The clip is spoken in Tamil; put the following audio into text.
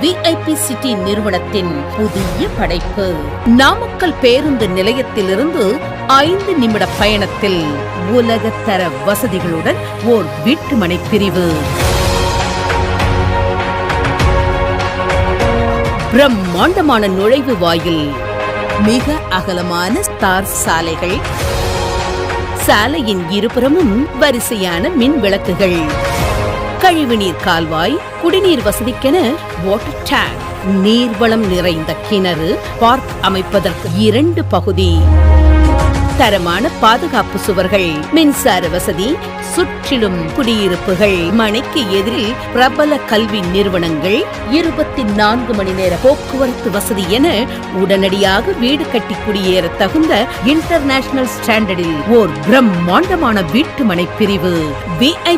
VIP சிட்டி நிறுவனத்தின் புதிய படைப்பு. நாமக்கல் பேருந்து நிலையத்திலிருந்து 5 நிமிட பயணத்தில் உலகத்தர வசதிகளுடன் ஓர் வீட்டுமனை பிரிவு. பிரம்மாண்டமான நுழைவு வாயில், மிக அகலமான ஸ்டார் சாலைகள், சாலையின் இருபுறமும் வரிசையான மின் விளக்குகள், கழிவுநீர் கால்வாய், குடிநீர் வசதிக்கென வாட்டர் டேங்க், நீர்வளம் நிறைந்த கிணறு, பார்க் அமைப்பதற்கு 2 பகுதி, தரமான பாதுகாப்பு சுவர்கள், மின்சார வசதி, சுற்றிலும் குடியிருப்புகள், மனைக்கு எதிரில் பிரபல கல்வி நிறுவனங்கள், 24 மணி நேர போக்குவரத்து வசதி என உடனடியாக வீடு கட்டி குடியேற தகுந்த இன்டர்நேஷனல் ஸ்டாண்டர்டில் ஓர் பிரம்மாண்டமான வீட்டுமனை பிரிவு. VIP